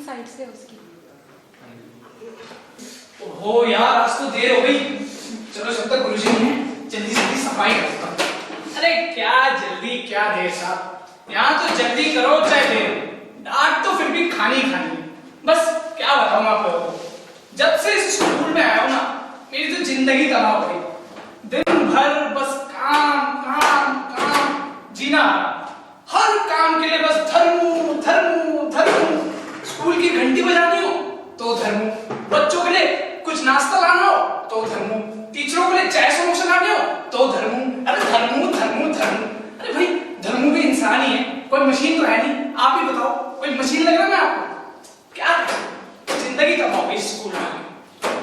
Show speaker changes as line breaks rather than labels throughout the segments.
Side से उसकी।
ओहो यार, आज तो देर हो गई। चलो जब तक गुरुजी हैं जल्दी जल्दी सफाई करता हूं। अरे क्या जल्दी क्या देर साहब, यहाँ तो जल्दी करो चाहे देर, डांट तो फिर भी खानी खानी। बस क्या बताऊं आप लोगों को, जब से इस स्कूल में आया हूं ना, मेरी तो जिंदगी तबाह हो गई। दिन भर बस काम काम काम, जीना हर काम के लिए बस धर्मू धर्मू धर्मू। स्कूल की घंटी बजानी हो तो धर्मू, बच्चों के लिए कुछ नाश्ता लाना हो तो धर्मू, टीचरों के लिए चाय समोसा लाने हो तो धर्मू। अरे धर्मू धर्मू धर्मू। अरे भाई धर्मू भी इंसान ही है, कोई मशीन तो है नहीं। आप ही बताओ, कोई मशीन लग रहा है आपको? क्या जिंदगी तबाह हो गई स्कूल में।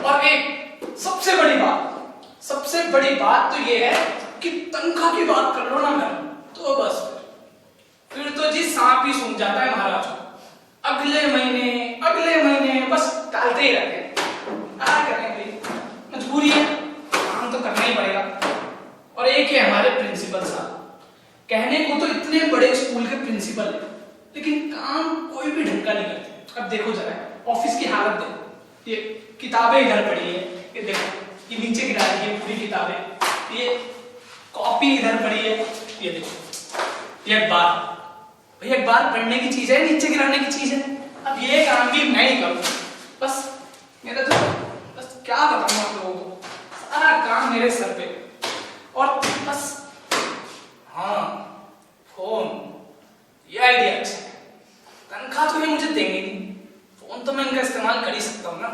और एक सबसे बड़ी बात तो ये है कि तनख्वाह की बात कर लो ना मैं, तो बस फिर तो जी सांप ही सूंघ जाता है महाराज को। अगले महीने बस टालते ही रहते हैं। क्या करें भाई, मजबूरी है, काम तो करना ही पड़ेगा। और एक है हमारे प्रिंसिपल साहब, कहने को तो इतने बड़े स्कूल के प्रिंसिपल है, लेकिन काम कोई भी ढंग का नहीं करते। अब देखो जरा ऑफिस की हालत देखो, ये किताबें इधर पड़ी है, ये देखो ये नीचे गिरा दी है पूरी किताबें, ये कॉपी इधर पड़ी है, ये देखो ये अखबार पढ़ने की चीज है, नीचे गिराने की चीज है। अब ये काम भी मैं ही करूं, बस मेरा तो बस क्या बताऊं आप लोगों को, सारा काम मेरे सर पे। और बस हाँ, फोन, ये आइडिया अच्छा है। तनख्वाह तो ये मुझे देंगे नहीं, फोन तो मैं इनका इस्तेमाल कर ही सकता हूँ ना।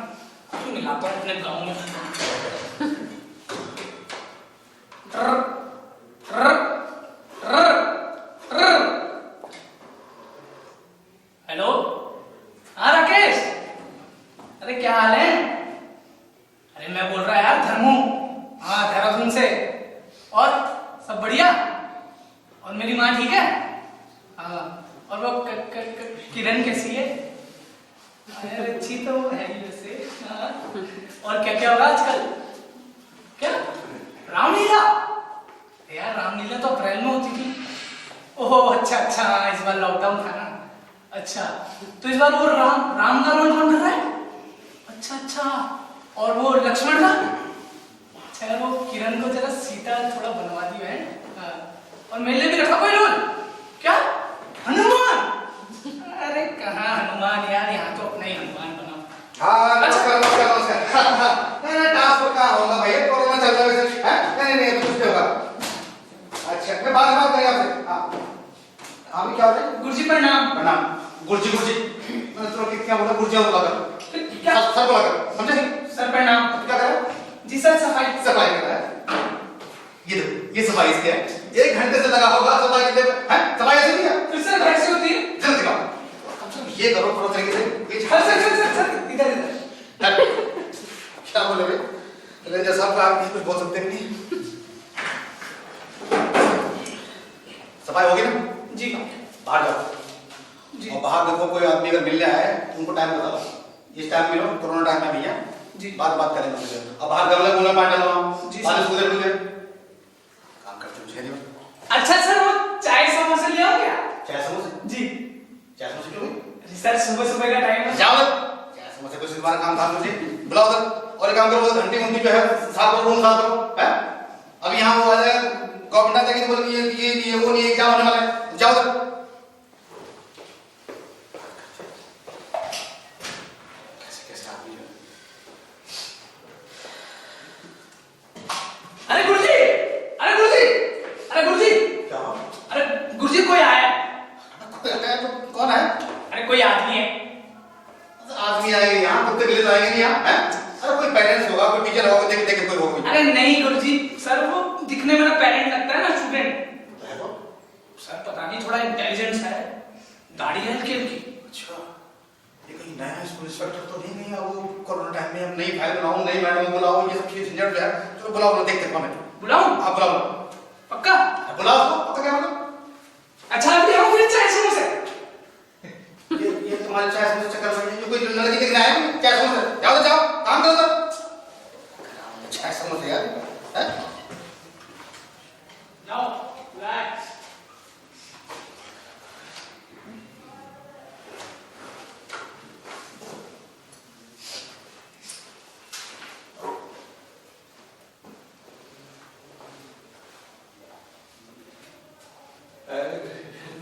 अभी मिलाता हूँ अपने गाँव में। हेलो, हाँ राकेश, अरे क्या हाल है? अरे मैं बोल रहा यार धर्मू, हाँ देहरादून से। और सब बढ़िया? और मेरी माँ ठीक है? हाँ, और वो किरण कैसी है? अरे अच्छी तो है ही वैसे। हाँ। और क्या क्या होगा आजकल? क्या रामलीला? यार रामलीला तो अप्रैल में होती थी। ओह अच्छा अच्छा, इस बार लॉकडाउन था ना। अच्छा, तो इस बार वो राम का रोल कौन कर रहा है? अच्छा अच्छा, और वो लक्ष्मण का? अच्छा, वो किरण को जरा सीता थोड़ा बनवा दिया है। हाँ। और मेरे लिए भी रखा कोई रोल? क्या हनुमान? अरे कहाँ हनुमान यार, यहाँ तो अपना ही हनुमान बना।
हाँ नमस्कार नमस्कार नमस्कार। नहीं ट्रांसफर कहाँ होगा भैया, कोरोना चल रहा है वैसे। नहीं नहीं अभी कुछ नहीं होगा। अच्छा मैं बात करें आपसे। हाँ भी क्या हो रहा है?
गुरुजी प्रणाम।
प्रणाम। गुरुजी मैंने तो क्या बोला, गुरुजी बोला कर क्या सर बोला कर, समझे?
सर प्रणाम।
क्या कर रहा है?
जी सर सफाई
कर रहा है। ये देखो ये सफाई इसकी है, 1 घंटे से लगा होगा सफाई के लिए। हैं सफाई ऐसे नहीं है?
फिर सर कैसे होती है?
जल्दी दिखाओ, ये करो पूरा तरीके से।
सर इधर
क्या बोले भाई? रेंजर साहब का आप कुछ बोल सकते नहीं। सफाई होगी ना?
जी।
बाहर जाओ जी। और बाहर देखो कोई आदमी अगर मिलने आए उनको टाइम बताओ, इस टाइम मिलो, कोरोना टाइम में भैया जी, बात करेंगे उनसे। अब बाहर गमले गुमले पानी डालवाओ जी, पानी सूखे मुझे काम करते मुझे नहीं।
अच्छा सर, वो चाय समोसे ले आओ क्या?
चाय समोसे? जी चाय समोसे क्यों?
सर सुबह का टाइम है।
जाओ चाय समोसे कुछ तुम्हारा काम था, मुझे बुलाओ उधर। और एक काम करो, घंटी घंटी जो है साफ करो, रूम साफ करो है। अब यहाँ वो आ जाए गवर्नमेंट आ जाएगी, बोल ये नहीं है वो नहीं है, क्या होने वाला है, जाओ उधर।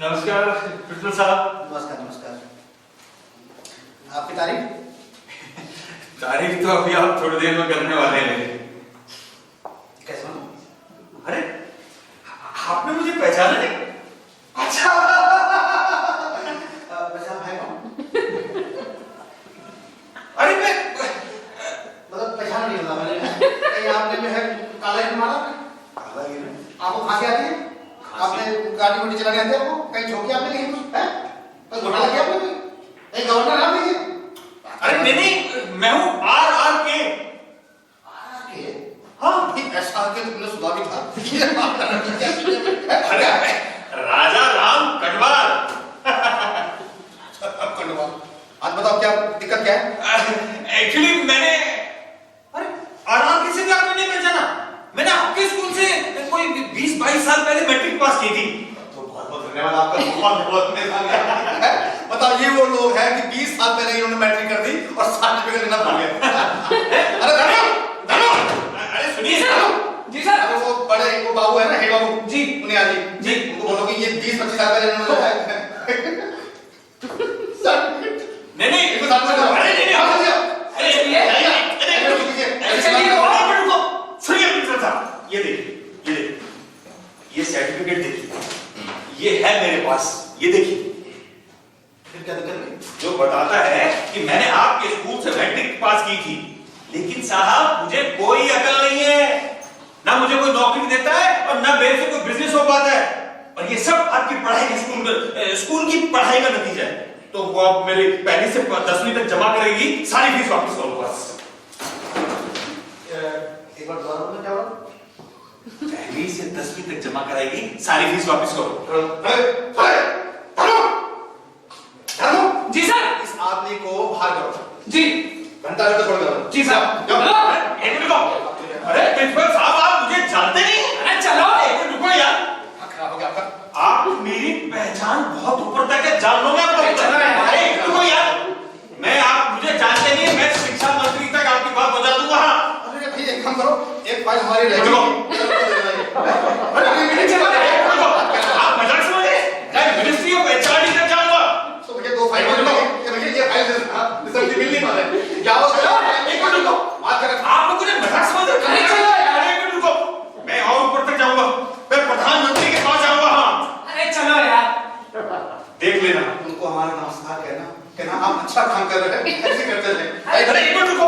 नमस्कार प्रिंसिपल साहब।
नमस्कार नमस्कार। आपकी तारीफ?
तारीफ तो अभी आप थोड़ी देर में करने वाले हैं।
कैसे मालूम?
अरे आपने मुझे पहचाना नहीं?
अच्छा वैसे आप हैं कौन?
अरे मैं
मतलब पहचान नहीं होता मैंने। कहीं आपने जो है काला हीरा मारा?
काला हीरा?
आपको खांसी आती है? आपने गाड़ी वाड़ी चलाने आते हैं आपको? कहीं झोंकी आपने कहीं कुछ है? कोई घोटाला किया आपने? कहीं गवर्नर नाम लीजिए?
अरे नहीं, मैं हूँ RRK।
हाँ ऐसा के तुमने सुना भी था।
अरे राजा राम कटवाल।
आज बताओ क्या दिक्कत क्या है?
एक्चुअली मैंने अरे RRK से भी आपने नहीं पहचाना? मैंने आपके स्कूल से कोई 20-22 साल पहले मैट्रिक पास की थी।
तो बहुत बहुत धन्यवाद आपका, बहुत बहुत मेहरबानी। बताओ ये वो लोग हैं कि 20 साल पहले इन्होंने मैट्रिक कर दी और सर्टिफिकेट लेना भूल गए। अरे धनो धनो,
अरे सुनिए
जी सर।
अरे वो बड़े वो बाबू है ना, हे बाबू
जी
मुनिया जी
जी,
उनको बोलो कि ये 20-25 साल पहले इन्होंने सर्टिफिकेट
नहीं
इनको साथ में करो।
अरे नहीं
हाँ, चलिए।
अरे चलिए रुको, सुनिए प्रिंसिपल साहब, ये देखिए ये सर्टिफिकेट देखिए, ये है मेरे पास, ये देखिए
फिर क्या दिक्कत है?
जो बताता है कि मैंने आपके स्कूल से मैट्रिक पास की थी। लेकिन साहब मुझे कोई अकल नहीं है, ना मुझे कोई नौकरी देता है और ना मेरे से कोई बिजनेस हो पाता है। और ये सब आपकी पढ़ाई की स्कूल की पढ़ाई का नतीजा है। तो वो आप मेरी पहली से 10वीं तक जमा करेगी, सारी फीस वापस करो बस।
एक बार दोबारा बोलना क्या बोला?
पहली से 10वीं तक जमा कराएगी, सारी फीस वापस करो।
जी सर।
इस आदमी को बाहर करो।
जी
घंटा छोड़ करो।
जी सर।
एक मिनट रुको। अरे प्रिंसिपल साहब आप मुझे जानते नहीं?
अरे चलो
एक मिनट रुको यार,
खराब हो गया आपका।
आप मेरी पहचान बहुत ऊपर तक है, जान लो मैं आपको।
अरे चलो यार।
अरे एक मिनट रुको यार, मैं आप मुझे जानते नहीं, मैं शिक्षा मंत्री तक आपकी बात पहुंचा दूंगा। हाँ
अरे भाई एक काम करो, एक फाइल हमारी रह
चलो।
गई।
आप मजाक समझ रहे हैं? मैं मिनिस्ट्री ऑफ HR तक जाऊंगा।
तो भैया दो फाइल भैया ये फाइल रिजल्ट मिल नहीं पा रहे। क्या हो
चलो, एक मिनट रुको।
बात कर।
आप लोग मुझे मजाक समझ रहे हैं?
अरे चलो यार।
अरे एक मिनट रुको, मैं और ऊपर तक जाऊंगा, मैं प्रधानमंत्री के पास जाऊंगा। हाँ
अरे चलो यार।
देख लेना।
उनको हमारा नमस्कार कहना आप अच्छा काम कर रहे हैं, ऐसे करते रहे।
अरे एक मिनट रुको,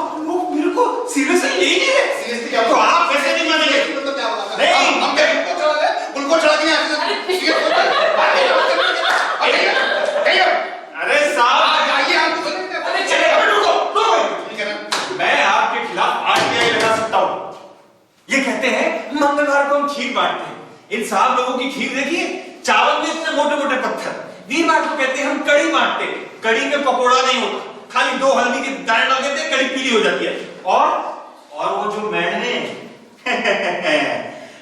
आप लोग मेरे को सीरियसली ले नहीं रहे?
सीरियसली क्या
तो आप कैसे नहीं मानेंगे?
तो क्या होगा?
नहीं।
हम क्या उनको चढ़ा दिया
अरे साहब
आइए आपको
अरे चले, अबे रुको रुको, मैं आपके खिलाफ RTI लगा सकता हूँ। ये कहते हैं मंगलवार को हम खीर बांटते हैं, इन साहब लोगों की खीर देखिए, चावल में इतने मोटे मोटे पत्थर। वीरवार को कहते हैं हम कड़ी बांटते हैं, कड़ी में पकोड़ा नहीं होता, खाली 2 हल्दी के दाने डाल देते हैं, कड़ी पीली हो जाती है। और वो जो मैड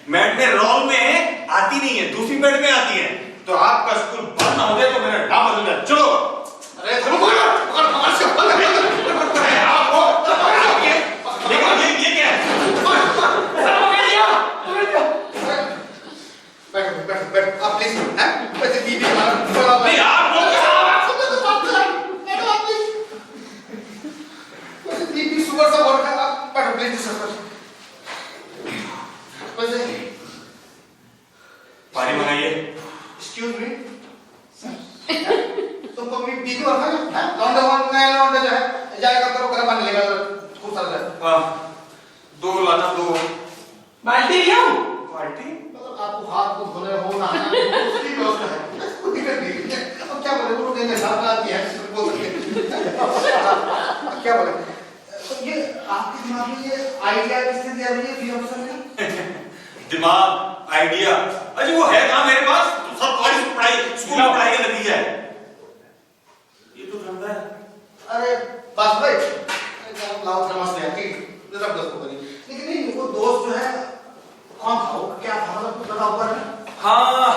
में रोल में आती नहीं है, दूसरी बेड में आती है। तो आपका स्कूल बंद ना हो गया तो मेरा नाम बदल जाए। चलो
अरे
देखो ये क्या है?
बैठ आप प्लीज हैं वैसे बीबी हमारा थोड़ा
नहीं आप लोग
वैसे बीबी सुगर से बोल रहा है। बैठो प्लीज सर वैसे
पानी मंगाइए।
एक्सक्यूज मी तुमको बीबी और है लौंडा नया लौंडा जो है जाएगा करो गर्म पानी लेगा खूब सारा है।
2 लाना 2
बाल्टी क्यों?
बाल्टी।
मतलब आपको हाथ को धोने हो ना उसकी व्यवस्था है, कोई दिक्कत नहीं है। अब क्या बोले वो लोग ने साफ आती है बोल सकते हैं। क्या बोले तो ये आपके दिमाग में ये आइडिया किसने दिया मुझे बी ऑप्शन में?
दिमाग आइडिया अजी वो है कहां मेरे पास? सब कॉलेज पढ़ाई स्कूल में पढ़ाई का नतीजा है। ये तो धंधा है।
अरे बस भाई लाओ नमस्ते ठीक जरा दोस्त को करिए। लेकिन नहीं वो दोस्त जो है कौन था वो क्या था मतलब कुछ बता ऊपर है?
हाँ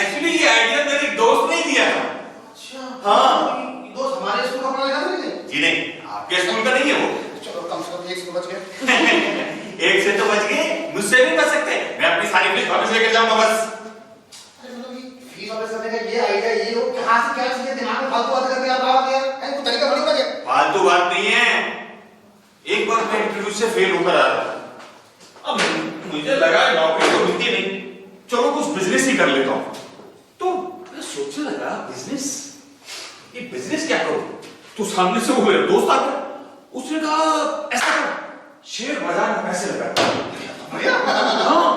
एक्चुअली ये आइडिया मेरे एक दोस्त ने दिया था।
अच्छा
हाँ
दोस्त हमारे स्कूल का पढ़ा लिखा था नहीं?
जी नहीं आपके स्कूल का नहीं है वो।
चलो कम से कम एक से बच गए।
एक से तो बच गए, मुझसे भी बच सकते हैं। मैं अपनी सारी फीस वापस लेकर जाऊंगा बस।
वापस करने का ये आइडिया ये हो कहां से क्या चीजें दिमाग में फालतू बातें करके आप आ गए हैं कुछ तरीका बड़ी लगे
फालतू बात नहीं है। एक बार मैं इंटरव्यू से फेल होकर आ रहा था। अब मुझे लगा नौकरी तो मिलती नहीं, चलो कुछ बिजनेस ही कर लेता हूँ। तो मैं सोचने लगा बिजनेस, ये बिजनेस क्या करूँ? तो सामने से वो मेरा दोस्त आ गया, उसने कहा ऐसा कर, शेयर बाजार में पैसे लगा। हाँ,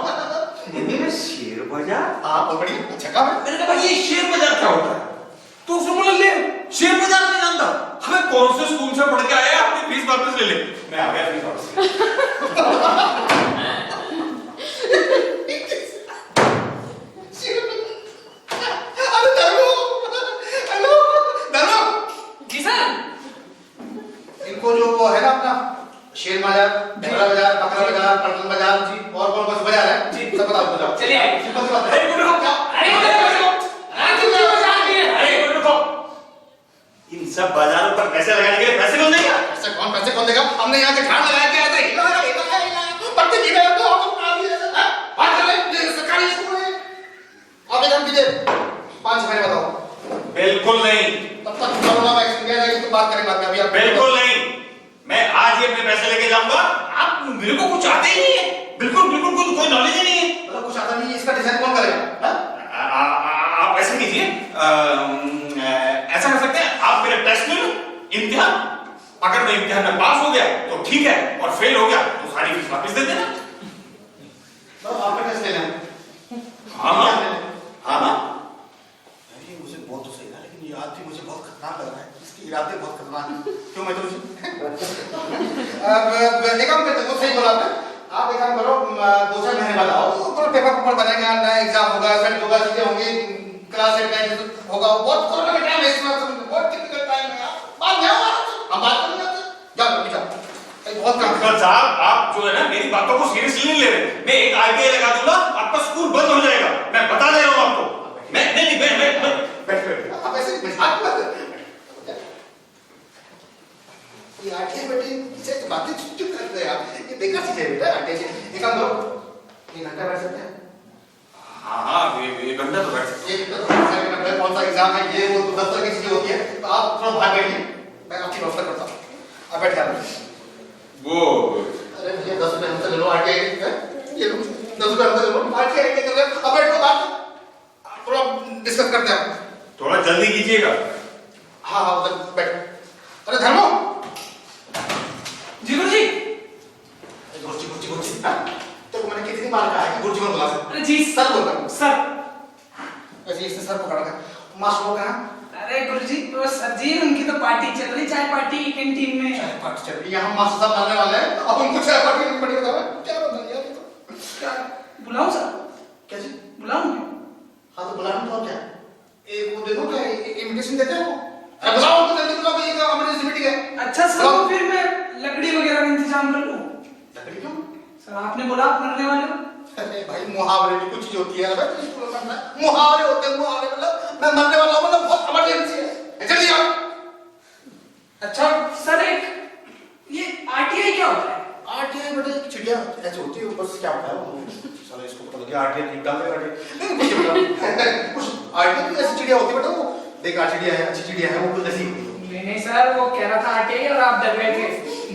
शेयर बाजार?
आप बड़ी छक्का में
मैंने कहा ये शेयर बाजार क्या होता है? तो उसने बोला ले, शेयर बाजार नहीं जानता, हमें कौन से स्कूल से पढ़ के आया, अपनी फीस वापस ले ले। मैं आ गया फीस वापस
अरे हेलो हेलो हेलो
जी सर।
इनको जो वो है ना अपना शेयर बाजार, बकरा बाजार, बकरा बाजार, पटल बाजार जी और कौन कौन से बाजार है जी सब बताओ मुझे।
चलिए आइए।
सिंपल सी बात है।
अरे रुको क्या? अरे रुको।
इन सब बाजारों पर पैसे लगाने के लिए पैसे कौन देगा?
पैसे कौन देगा? हमने यहाँ के झाड़ लगाया क्या ऐसे हिला पत्ते गिरे तो आप बता दिए हैं बात कर ले ये सरकारी स्कूल है आप एक काम कीजिए 5 महीने बताओ।
बिल्कुल नहीं,
तब तक कोरोना वैक्सीन दिया जाएगी तो बात करेंगे बाद में। अभी आप
बिल्कुल नहीं, मैं आज ही अपने पैसे लेके जाऊंगा। आप मेरे को कुछ आते ही नहीं है, बिल्कुल बिल्कुल कुछ कोई नॉलेज ही नहीं है।
मतलब कुछ आता नहीं इसका डिजाइन कौन करेगा?
आप ऐसे कीजिए, ऐसा कर सकते हैं, आप मेरा टेस्ट ले लो, इम्तिहान, अगर मैं इम्तिहान में पास हो गया तो ठीक है, और फेल हो गया तो सारी फीस वापस दे देना।
तो आपका टेस्ट ले लें।
हाँ हाँ हाँ हाँ।
अरे मुझे बहुत तो सही था लेकिन ये आदमी मुझे बहुत खतरनाक लग रहा है, इसके इरादे बहुत खतरनाक हैं। क्यों मैं तो अब एक काम करते हैं, वो सही बोला आपने। आप एक काम करो 2-4 महीने बाद आओ, तो पेपर बनेगा, नया एग्जाम होगा, सेट होगा, चीजें होंगी, क्लास एटेंड होगा, बहुत कोरोना का टाइम है इस वक्त, बहुत टिपिकल टाइम है यार। बात नहीं होगा, हम बात करेंगे आपसे। जाओ अभी जाओ, बहुत काम
डॉक्टर साहब, आप जो है ना मेरी बातों को सीरियसली नहीं ले रहे। मैं एक आरटीआई लगा दूंगा, आपका स्कूल बंद हो जाएगा, मैं बता दे रहा हूँ आपको। मैं नहीं बैठ
आप ऐसे मजाक मत करो। ये आरटीआई बेटी इसे बातें चुप करते हैं आप, ये बेकार चीज है बेटा आरटीआई से। एक काम करो, 1 घंटा बैठ सकते हैं?
हाँ हाँ, ये घंटा तो बैठ सकते
ये कौन सा एग्जाम है ये वो 10 तरह की चीजें होती है, तो आप थोड़ा बाहर बैठिए, मैं आपकी व्यवस्था करता हूँ, आप बैठ जाइए।
वो
अरे भैया 10 रुपए हमसे ले लो आरटीआई, ये लो 10 रुपए हमसे ले लो आरटीआई के लिए। अब बैठो बात थोड़ा डिस्कस करते हैं।
थोड़ा जल्दी कीजिएगा।
हाँ हाँ उधर बैठ। अरे धर्मो
जी गुरुजी।
गुरुजी हाँ तो मैंने कितनी बार कहा है कि गुरुजी को बुला सकते?
अरे जी
सर बोल रहा हूँ
सर।
ऐसे इसने सर पकड़ा था। मास्टर को कहा
अरे गुरुजी वो सर जी उनकी तो पार्टी चल रही, चाय पार्टी कैंटीन में।
चाय पार्टी चल रही है, हम मास्टर साहब मरने वाले हैं, अब उनको चाय पार्टी नहीं पड़ी बताओ क्या बता यार ये तो क्या
बुलाऊं सर?
क्या जी
बुलाऊं?
हाँ तो बुलाना तो क्या एक वो दे दो क्या इनविटेशन देते हैं वो? अरे बुलाओ तो जल्दी बुलाओ, ये इमरजेंसी मीटिंग है।
अच्छा सर तो फिर मैं लकड़ी वगैरह का इंतजाम कर लूं?
लकड़ी क्यों?
सर आपने बोला आप मरने वाले हो।
अरे भाई मुहावरे की कुछ चीज होती है, मुहावरे होते हैं, मुहावरे मतलब मैं मरने वाला हूँ, मतलब बहुत इमरजेंसी है, जल्दी आओ।
अच्छा सर एक ये आरटीआई क्या होता है?
आरटीआई बेटा एक चिड़िया ऐसे होती है, ऊपर से क्या होता है साला इसको पता लग गया आरटीआई ठीक डाल देगा आरटीआई नहीं कुछ बेटा कुछ आरटीआई की ऐसी चिड़िया होती है बेटा, वो देख चिड़िया है, अच्छी चिड़िया है, वो कुछ ऐसी
नहीं सर वो कह रहा था आरटीआई और आप डर गए थे।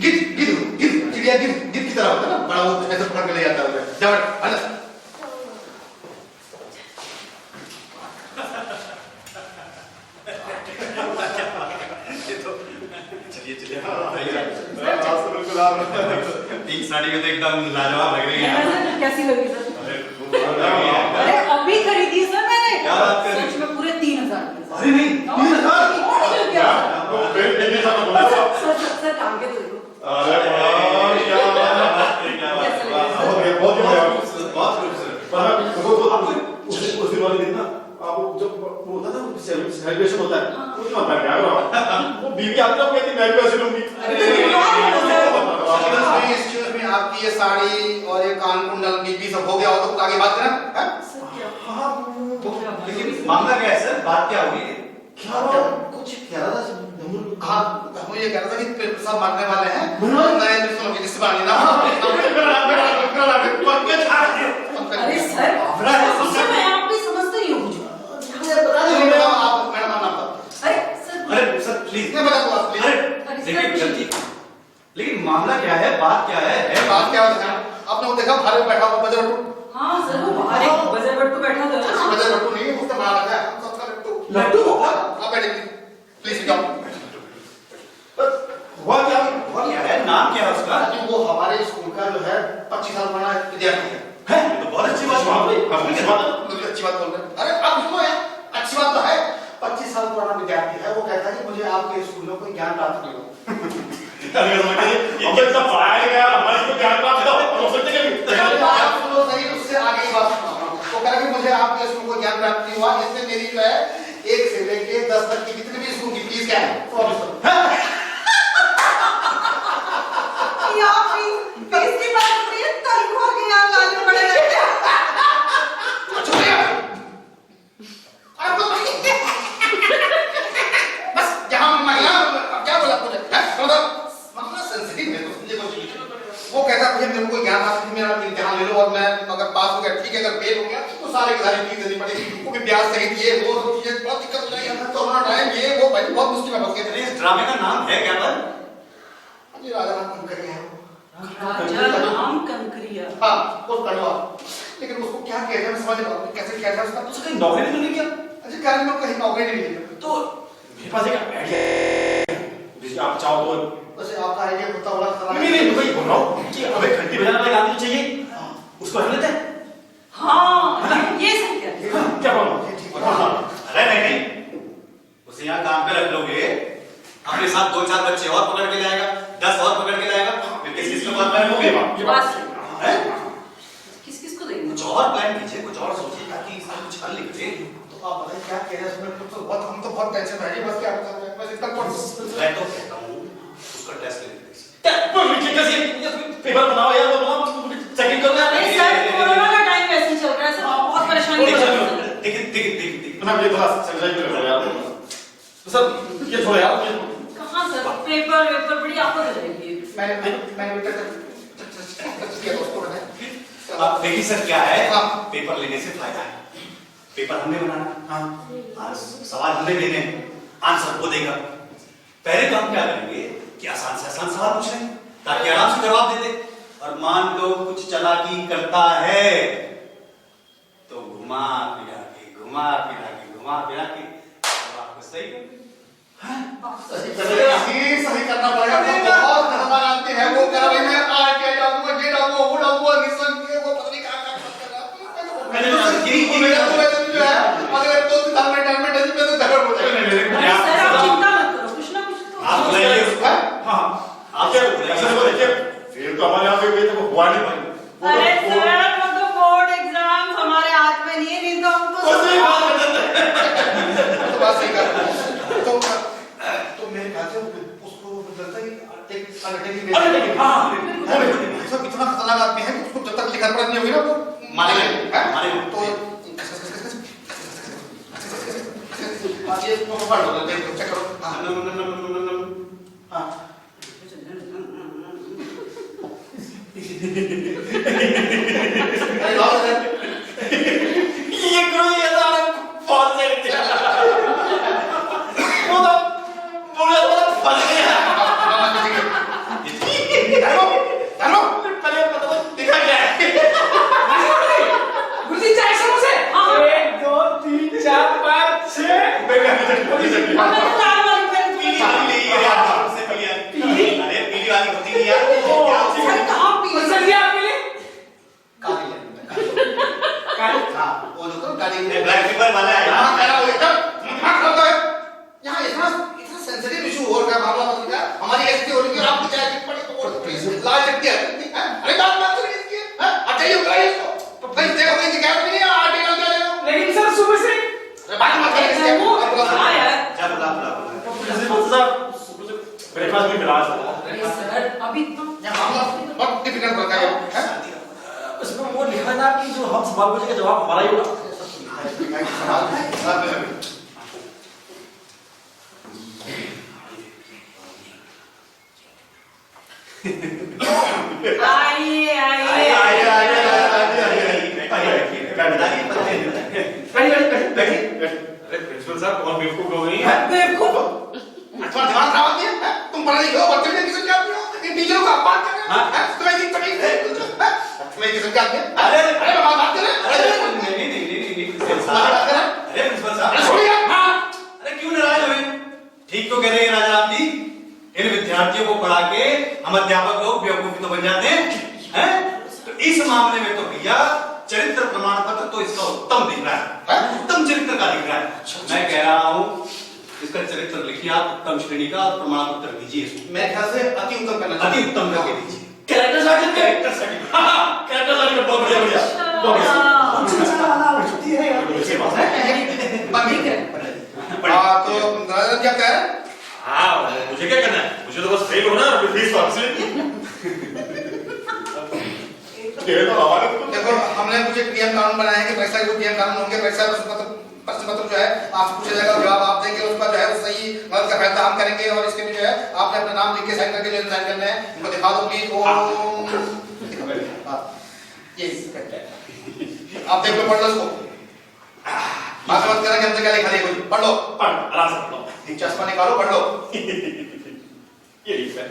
गिद्ध गिद्ध गिद्ध चिड़िया गिद्ध गिद्ध की तरह होता है ना, बड़ा वो ऐसे पकड़ के ले जाता है उसे। जा बेटा अंदर।
पिंक साड़ी में तो एकदम लाजवाब लग रही है।
कैसी लगी सर? अरे अभी खरीदी सर मैंने।
क्या बात कर रही हैं?
सच में पूरे 3000 की।
अरे नहीं, 3000?
सर टांग के तो देखो।
अरे वाह, क्या बात है, क्या बात है।
बहुत खूबसूरत। उस दिन वाले दिन ना आपको जब वो होता था सेलिब्रेशन होता है कुछ मत क्या वो बीवी आती है कहती मैं भी ऐसे लूंगी।
एक्सक्यूज मी आपकी ये साड़ी और ये कान कुंडल बीबी सब हो गया हो तो आगे बात करें हैं?
लेकिन मामला क्या है सर, बात क्या होगी?
क्या कुछ कह रहा था
हाँ हम ये कह रहा था कि सब मरने वाले हैं, नए दुश्मनों की लिस्ट बनानी ना।
अरे सर मैं आपकी समझते नहीं हूँ मुझे।
प्लीज
मैं बता दूंगा प्लीज।
अरे देखिए जल्दी, लेकिन मामला क्या है, बात क्या है?
बात क्या होता है? आपने वो देखा बाहर में बैठा हुआ बजर लट्टू?
हाँ जरूर बाहर एक बजर बट्टू बैठा था ना।
बजर लट्टू नहीं है, उसने बना रखा है हम सबका लट्टू।
लट्टू?
आप बैठे प्लीज जाओ।
हुआ क्या है, नाम क्या है उसका?
वो हमारे स्कूल का जो है 25 साल पुराना विद्यार्थी है।
है तो बहुत अच्छी बात
बात है,
है।
अच्छी बात है।
मुझे अच्छी बात बोल रहे हैं। अरे आप सुनो यार, अच्छी बात तो है। 25 साल पुराना विद्यार्थी है, वो कहता है कि मुझे आपके स्कूलों को ज्ञान प्राप्त नहीं हो।
अरे समझिए, हम इतना पढ़ाया गया, हमारे को ज्ञान प्राप्त हो, हम सोचते कि
आप सुनो सही, उससे आगे की बात सुनो। वो कह रहा कि मुझे आपके स्कूल को ज्ञान प्राप्त नहीं हुआ, इसलिए मेरी जो है 1 से लेके 10 तक की जितनी भी स्कूल की फीस क्या है तो आप इसको
या फीस की बात हो रही है, तनख्वाह के यहाँ लाने पड़े रहते हैं।
बस जहां महिला क्या बोला मुझे मतलब सेंसिटिव है तो समझे कुछ। वो कहता भैया मेरे को ज्ञान हासिल मेरा इम्तिहान ले लो और मैं अगर पास हो गया ठीक है, अगर फेल हो गया तो सारे की सारी फीस देनी पड़ेगी, वो भी ब्याज सहित, ये वो सब चीजें बहुत दिक्कत हो जाएगी। हमें कोरोना टाइम ये वो भाई बहुत मुश्किल में फंस गए।
इस ड्रामे का नाम है क्या पर?
जी राजा राम कंकरिया है
राजा राम कंकरिया।
हाँ वो कड़वा, लेकिन उसको क्या किया जाए मैं समझ नहीं पाऊँ कैसे किया जाए उसका।
उसका कहीं नौकरी तो नहीं किया?
अच्छा कार्य में कहीं नौकरी नहीं मिली
तो
मेरे पास एक आइडिया है, जिससे आप चाहो तो
वैसे आपका आइडिया होता बड़ा खतरनाक
नहीं नहीं वही बोल रहा हूँ कि हमें घंटी बजाने वाला गाना तो चाहिए, उसको रख लेते हैं।
हाँ ये सही है।
क्या बोलो?
अरे नहीं, उसे यहाँ काम पे रख लोगे, अपने साथ 2-4 बच्चे और पकड़ के लाएगा, 10 और पकड़ के लाएगा, फिर किस को बात करेंगे?
ये बात
है?
किस को देंगे?
कुछ और प्लान कीजिए, कुछ और सोचिए ताकि इसका कुछ हल निकले।
तो आप बताइए क्या किया जाए इसमें? तो बहुत हम तो बहुत टेंशन में है बस क्या बता रहे हैं बस इतना
मैं तो कहता हूँ उसका टेस्ट ले लीजिए।
पेपर बनाओ यार, वो बनाओ, चेकिंग करो यार।
अरे सर कोरोना का टाइम वैसे ही चल रहा है सर, बहुत परेशानी हो रही है।
देखिए
मैं ये थोड़ा समझाई करो यार। तो सर ये छोड़ो यार,
कहाँ सर पेपर वेपर बड़ी आफत हो जाएगी।
मैंने किया दोस्तों ने
अब देखिए सर क्या है,
हाँ।
पेपर लेने से फायदा है। पेपर हमने बनाना,
हाँ
सवाल हमें देने, आंसर वो देगा। पहले तो हम क्या करेंगे कि आसान से आसान सवाल पूछ लेंगे ताकि आराम से जवाब दे दे। और मान लो कुछ चालाकी करता है तो घुमा फिरा के जवाब को सही कर देंगे।
सही करना पड़ेगा। बहुत खतरनाक आदमी है वो, कह रहा भाई मैं आरटीआई डालूंगा, ये डालूंगा, वो डालूंगा, निशंक वो पता नहीं क्या कर रहा है।
मैंने तो यही
मेरा तो वैसे भी जो है अगर 2 साल में रिटायरमेंट है तो झगड़ हो जाएगा।
अरे सर आप चिंता मत करो, कुछ ना कुछ तो
आप बुलाइए उसको।
हाँ
आप
क्या ऐसा देखो, देखिए फिर तो हमारे यहाँ पे तो हुआ नहीं भाई।
अरे सर वो तो बोर्ड एग्जाम हमारे हाथ में नहीं है, नहीं तो हम तो
सही बात है।
तो बात सही कर तो मेरे ख्याल से उसको लगता है कि एक अंडरटेकिंग सब इतना खतरनाक आदमी है कि उसको जब तक लिखा पढ़ा नहीं होगी ना वो मानेगा। तो ये पढ़ लो, देखो चेक करो। हाँ अरे लाओ सर
ये करो, ये तो बहुत सही है। वो तो पूरा फंस गया। पहले पता तो दिखा क्या है।
गुरुजी चाय समोसे। 1 2 3 4 5 6।
हमें तो चार वाली पेन
पीली वाली ले यार, हमसे पीली वाली। अरे पीली वाली होती नहीं यार।
सर कहाँ पी
सर जी आपके लिए
काली हाँ वो जो काली
ब्लैक पेपर वाला है
यहाँ
यार।
कह रहा हो एकदम यहाँ इतना सेंसिटिव इशू हो रहा है मामला बदल गया। हमारी एसपी हो रही है और आपकी चाय की पड़ी तो और लाल चट्टी है अरे बात बात करिए इसकी अच्छा ये होगा इसको तो भाई देखो कि शिकायत भी नहीं है आर्टिकल क्या ले
लेकिन सर सुबह से
अरे बात मत करिए इसकी
हाँ यार
जा बुला।
ब्रेकफास्ट भी मिला था।
अरे सर अभी तो
मामला बहुत डिफिकल्ट बन गया है
उसमें वो लिखा था कि जो हम सवाल पूछेंगे जवाब हमारा ही होगा।
आइए
प्रिंसिपल साहब कौन बेवकूफ हो गई है?
बेवकूफ
तुम्हारा दिमाग खराब आती है? तुम पढ़ा लिखे हो, बच्चे भी किसी जाती हो, इन टीचरों का अपमान कर रहे हो, तुम्हें नहीं तकलीफ है, तुम्हें किसी जाती है? अरे बात कर रहे हैं,
नहीं
बात कर रहे हैं,
अरे प्रिंसिपल साहब,
अरे छोड़िए,
अरे क्यों नाराज हुए? ठीक तो कह रहे हैं राजा आप जी, इन विद्यार्थियों को पढ़ा के हम अध्यापक लोग बेवकूफ तो बन जाते हैं? तो इस मामले में तो भैया चरित्र प्रमाण पत्र तो इसका उत्तम दिख रहा है, उत्तम चरित्र का दिख रहा है। मैं कह रहा हूँ इसका चरित्र लिखिए आप उत्तम श्रेणी का और प्रमाण पत्र दीजिए इसको।
मेरे ख्याल से अति उत्तम करना
अति उत्तम करके दीजिए।
Character certificate,
character certificate, character certificate बहुत बढ़िया बढ़िया बहुत
बढ़िया। तो राजा क्या कह रहे हैं?
हाँ, मुझे क्या करना है? मुझे तो बस फेल होना और फीस वापस लेनी।
देखो हमने कुछ एक नियम कानून बनाए हैं कि परीक्षा के जो नियम कानून होंगे, परीक्षा प्रश्न पत्र जो है आपसे पूछा जाएगा, जवाब आप देंगे, उसका जो है वो सही गलत का फैसला हम करेंगे और इसके लिए जो है आपने अपना नाम लिख के साइन करके जो साइन करना है उनको दिखा दो प्लीज। ओम ये आप देख लो, पढ़ लो इसको, बात मत करना कि हमसे क्या लिखा दिया, कोई पढ़ लो,
पढ़ आराम से पढ़ लो।
एक चश्मा निकालो, पढ़ लो।
ये लिखा है।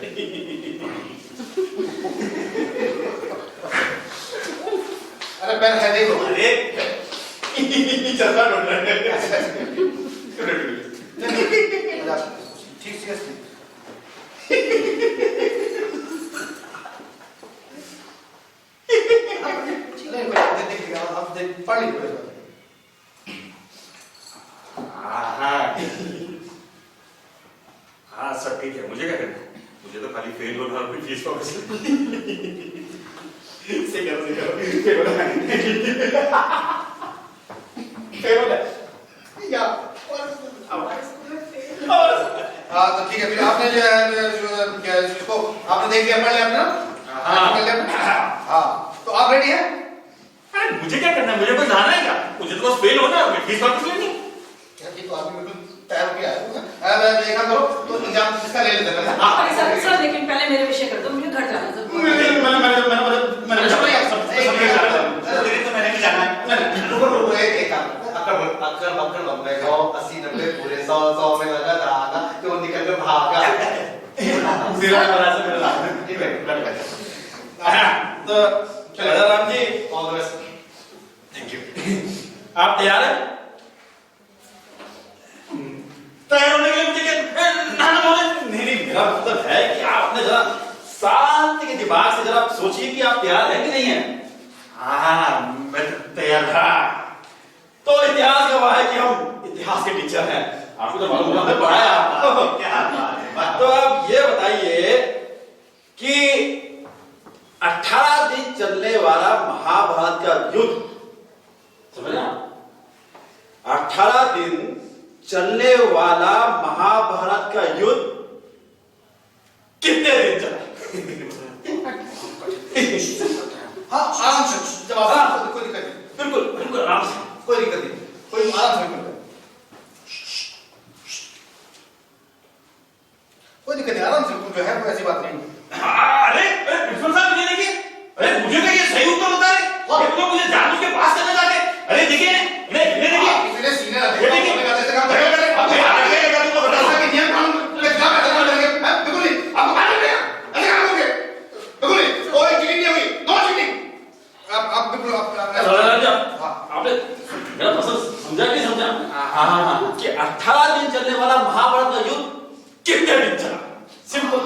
अरे पेन है, देख लो।
अरे
चलता ढूंढ रहे हैं।
ठीक सीरियसली पढ़ लीजिए।
हाँ सब ठीक है, मुझे क्या करना है? मुझे तो खाली फेल होना और फीस वापस
हाँ तो ठीक है, फिर आपने जो है इसको आपने देख लिया, पढ़ लिया आपने ना? हाँ तो आप रेडी है?
अरे मुझे क्या करना है? मुझे बस जाना है क्या? मुझे तो बस फेल होना है, फीस वापस लेनी।
तो आदमी बिल्कुल तैयार हो गया है। देखा करो तो एग्जाम इसका ले लेते हैं।
सर लेकिन पहले मेरे विषय कर दो, मुझे घर जाना है।
मैंने
तो मैंने भी जाना है।
एक काम अक्कर बक्कर बन गए 80 90 पूरे 100 में लगा था तो निकल के भागा।
मेरा बड़ा सा मेरा ये बैठ तो चलो Ram ji,
all the best.
Thank you. आप तैयार हैं? तैयार होने के लिए मुझे क्या नाना बोले? नहीं, मेरा मतलब है कि आप अपने जरा शांति के दिमाग से जरा सोचिए कि आप तैयार हैं कि नहीं हैं। हाँ, मैं तैयार था। तो इतिहास गवाह है कि हम इतिहास के टीचर हैं। आपको तो मालूम है, पढ़ाया आपको।
क्या बात है।
तो आप ये बताइए कि 18 दिन चलने वाला महाभारत का युद्ध, समझ 18 दिन चलने वाला महाभारत का युद्ध कितने दिन चला?
हाँ आराम से जवाब, कोई दिक्कत नहीं,
बिल्कुल बिल्कुल आराम से,
कोई दिक्कत नहीं, कोई आराम से बिल्कुल कोई दिक्कत नहीं, आराम से बिल्कुल जो है कोई ऐसी बात नहीं।
अरे प्रिंसिपल साहब ये देखिए, अरे मुझे तो ये सही उत्तर बता रहे, ये तो मुझे जानबूझ के पास करना चाहते। अरे देखिए ये देखिए,
इसलिए सीनियर
ये देखिए
ऐसे काम करेगा कि नियम कानून पे क्या पैसा करेंगे? बिल्कुल नहीं, आपको मालूम है ऐसे काम करोगे? बिल्कुल नहीं, कोई चीटिंग नहीं होगी, नो चीटिंग। आप बिल्कुल
आपने मेरा प्रश्न समझा कि नहीं समझा? हाँ कि 18 दिन चलने वाला महाभारत का युद्ध कितने दिन चला? सिंपल।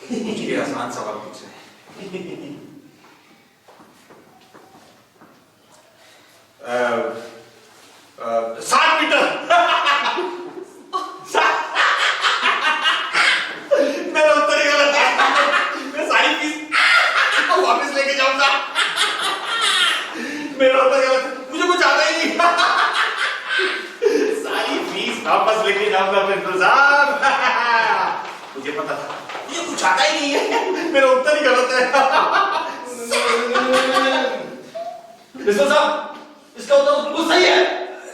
मुझे आसान सवाल पूछे।
7 मीटर। मेरा उत्तर ही गलत है। मैं सारी फीस वापस लेके जाऊंगा। मेरा उत्तर गलत है, मुझे कुछ आता ही नहीं। सारी फीस वापस लेके जाऊंगा प्रिंसिपल साहब। मुझे पता था, ये कुछ आता ही नहीं है, मेरा उत्तर ही गलत है। प्रिंसिपल साहब, इसका उत्तर बिल्कुल सही है।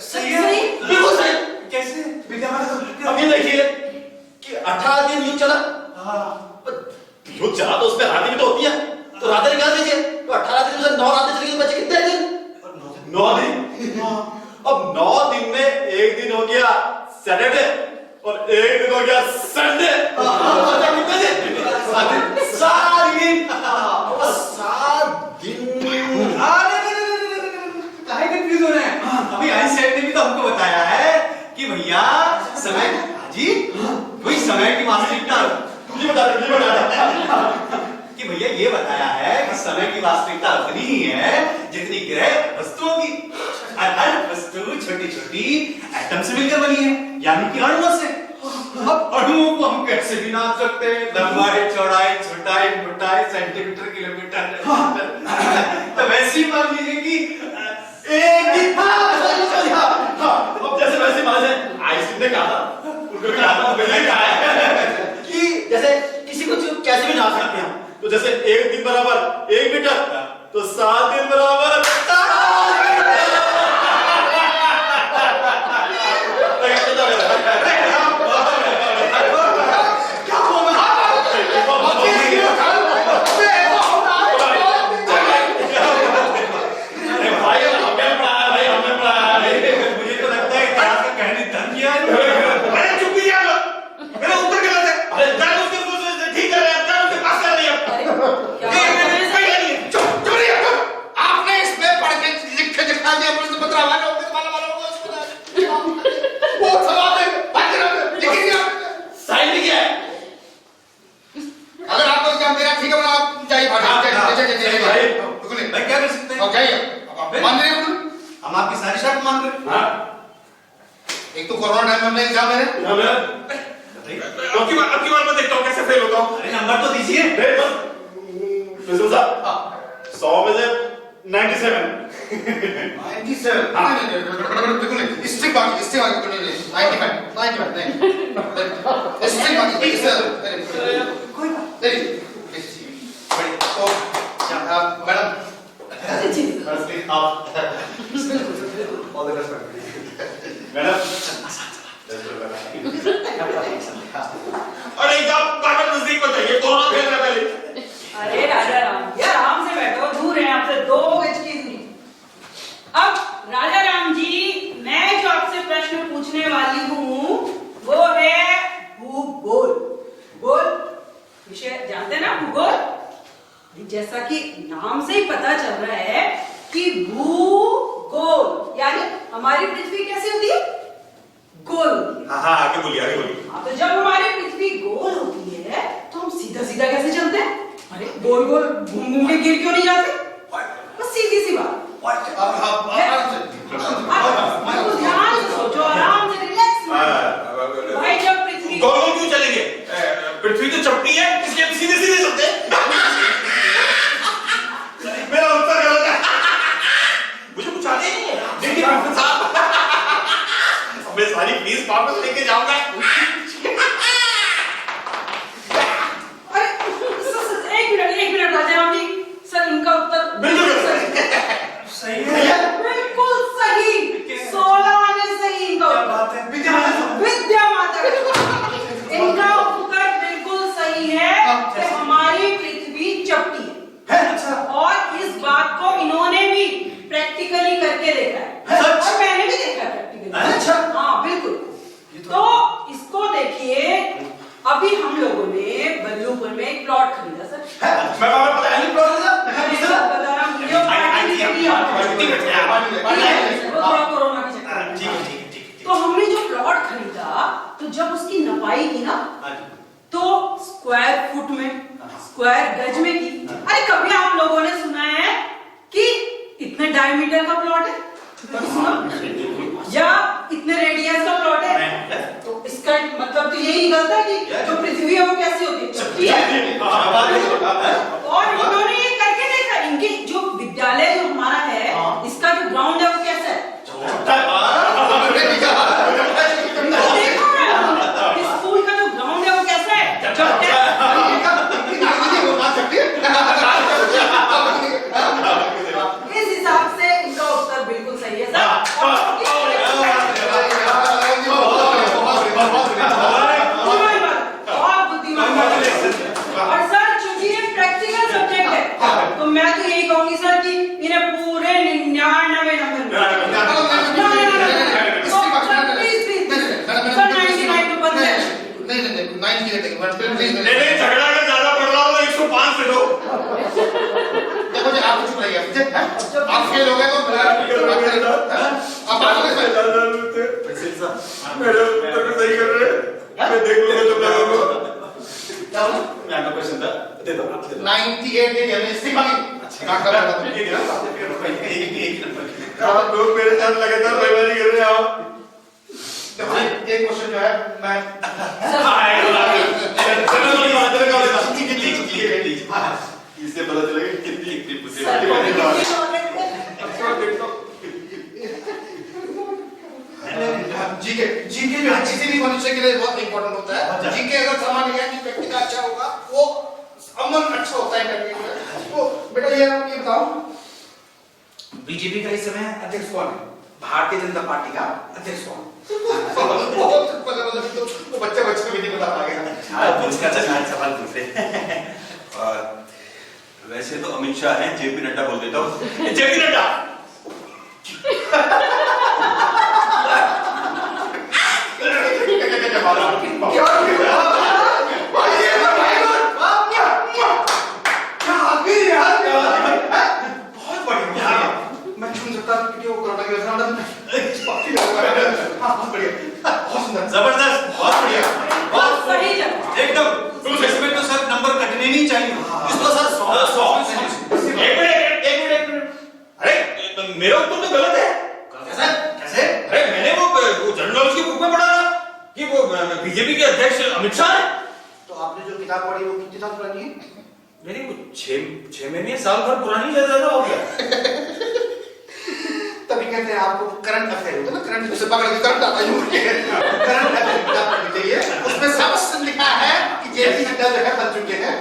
सही है?
बिल्कुल सही।
कैसे?
अब ये देखिए कि 18 दिन युद्ध चला। युद्ध चला तो उसमें रातें भी तो होती है, तो रातें निकाल दीजिए, तो 18 दिन में 9 रातें चली गई, बचे कितने दिन? 9 दिन। अब 9 दिन में एक दिन हो गया सैटरडे, और एक दिन हो गया संडे। कितने दिन? 7 दिन। 7 दिन।
काहे कंफ्यूज हो रहे हैं? अभी आइंस्टाइन ने भी तो हमको बताया है कि भैया समय जी वही समय की वास्तविकता
जी बता दे
कि भैया ये बताया है कि समय की वास्तविकता उतनी ही है जितनी ग्रह वस्तुओं की। हर वस्तु छोटी छोटी एटम से मिलकर बनी है, यानी कि अणुओं से। अब अणुओं को हम कैसे भी नाप सकते हैं? लंबाई, चौड़ाई, छोटाई, मोटाई, सेंटीमीटर, किलोमीटर। तो वैसे ही मान लीजिए कि
एक दिन। अब जैसे वैसे मान लीजिए आइंस्टीन ने कहा था, उनको भी कहा था, मैंने कहा है कि जैसे किसी को कैसे भी नाप सकते हैं। तो जैसे एक दिन बराबर 1 मीटर, तो 7 दिन बराबर
हम आपकी सारी शर्त मान रहे हैं।
हाँ।
एक तो कोरोना टाइम में हमने एग्जाम है।
अब की बार मैं देखता हूँ कैसे फेल होता हूँ।
अरे नंबर तो दीजिए।
प्रिंसिपल साहब 100 में से 97।
97 बिल्कुल नहीं, स्ट्रिक बाकी 95 नहीं, स्ट्रिक बाकी कोई बात नहीं। तो मैडम
मैडम
अरे आप बाहर नजदीक बताइए, कोरोना फैल रहा है पहले।
अरे राजा राम जी आराम से बैठो, दूर है आपसे 2 गज की दूरी। अब राजा राम जी, मैं जो आपसे प्रश्न पूछने वाली हूँ वो है भूगोल। भूगोल विषय जानते हैं ना, भूगोल। जैसा कि नाम से ही पता चल रहा है कि भूगोल यानी हमारी पृथ्वी कैसी होती है? गोल होती है।
हाँ आगे बोलिए आगे बोलिए।
तो जब हमारी पृथ्वी गोल होती है तो हम सीधा सीधा कैसे चलते हैं? अरे गोल गोल घूम घूम के गिर क्यों नहीं जाते? बस सीधी सी बात। तो ध्यान से सोचो, आराम से रिलैक्स भाई। जब पृथ्वी
गोल गोल क्यों चलेंगे? पृथ्वी तो चपटी है, इसलिए हम सीधे सीधे चलते हैं। मेरा उत्तर गलत है। मुझे कुछ आते नहीं है। देखिए प्रिंसिपल साहब, मैं सारी फीस वापस लेके जाऊंगा।
अरे एक मिनट राजा राम जी, सर इनका उत्तर
बिल्कुल
सही है। बिल्कुल सही, 16 आने सही इनका उत्तर। विद्या माता इनका उत्तर बिल्कुल सही है कि हमारी पृथ्वी चपटी है। अच्छा। और इस बात को इन्होंने भी प्रैक्टिकली करके देखा है। और मैंने भी देखा है प्रैक्टिकली। अच्छा। हाँ बिल्कुल। तो इसको देखिए, अभी हम लोगों ने बल्लूपुर में एक प्लॉट खरीदा सर।
मैं बाबा पता नहीं प्लॉट
बता रहा हूँ, वो थोड़ा कोरोना के चक्कर में। तो हमने जो प्लॉट खरीदा, तो जब उसकी नपाई की ना, तो स्क्वायर फुट में, स्क्वायर गज में की। अरे कभी आप लोगों ने सुना है कि इतने डायमीटर का प्लॉट है? सुना? या इतने रेडियस का प्लॉट है? तो इसका मतलब तो यही निकलता है कि जो पृथ्वी है वो कैसी होती है? चपटी है। और इन्होंने ये करके देखा, इनके जो विद्यालय जो हमारा है, इसका जो ग्राउंड है वो कैसा है? देखो ना, स्कूल का जो ग्राउंड है वो कैसा है? इस हिसाब से इनका उत्तर बिल्कुल सही है सर। बहुत बुद्धिमान। और सर चूंकि
आप फेल हो गए तो आप पास हो गए
मेरे उत्तर को सही कर रहे हैं। मैं देख लूंगा तुम लोगों को।
क्या बोला?
मैं आपका क्वेश्चन था, दे दो, आप दे दो।
98 दे दिया मैंने, इससे मांगी।
अच्छा,
आप लोग मेरे साथ लगातार बेईमानी कर रहे हो।
देखो एक क्वेश्चन जो है मैं
इससे पता चलेगा कितनी बुद्धि
सर,
जीके जीके जो है किसी भी मनुष्य के लिए बहुत इंपॉर्टेंट होता है। जीके अगर सामान्य ज्ञान की व्यक्ति का अच्छा होगा वो अमन अच्छा होता है करने के लिए। तो बेटा ये बताओ बीजेपी का इस समय अध्यक्ष कौन है? भारतीय जनता पार्टी का अध्यक्ष कौन? बहुत तो बच्चे भी नहीं बता पाएगा।
सवाल पूछ रहे। और वैसे तो अमित शाह हैं, जेपी नड्डा बोल देता हूँ। जेपी नड्डा।
मैं छू सकता हूँ कि वो कोरोना की वजह
जबरदस्त, बहुत बढ़िया,
बहुत सही जवाब।
एकदम इसमें तो सर नंबर कटने नहीं चाहिए। इसको सर 100 एक मिनट। अरे मेरा उत्तर तो गलत है।
कैसे? कैसे?
अरे मैंने वो जनरल नॉलेज की बुक में पढ़ा था कि वो बीजेपी के अध्यक्ष अमित शाह है।
तो आपने जो किताब पढ़ी वो कितनी साल पुरानी है?
मेरी वो 6 महीने साल भर पुरानी ज्यादा हो गया।
तभी कहते हैं आपको करंट अफेयर होता है ना, करंट से पकड़ के करंट आता है करंट अफेयर किताब पढ़नी चाहिए। उसमें सब लिखा है कि जेपी नड्डा जो है बन चुके हैं।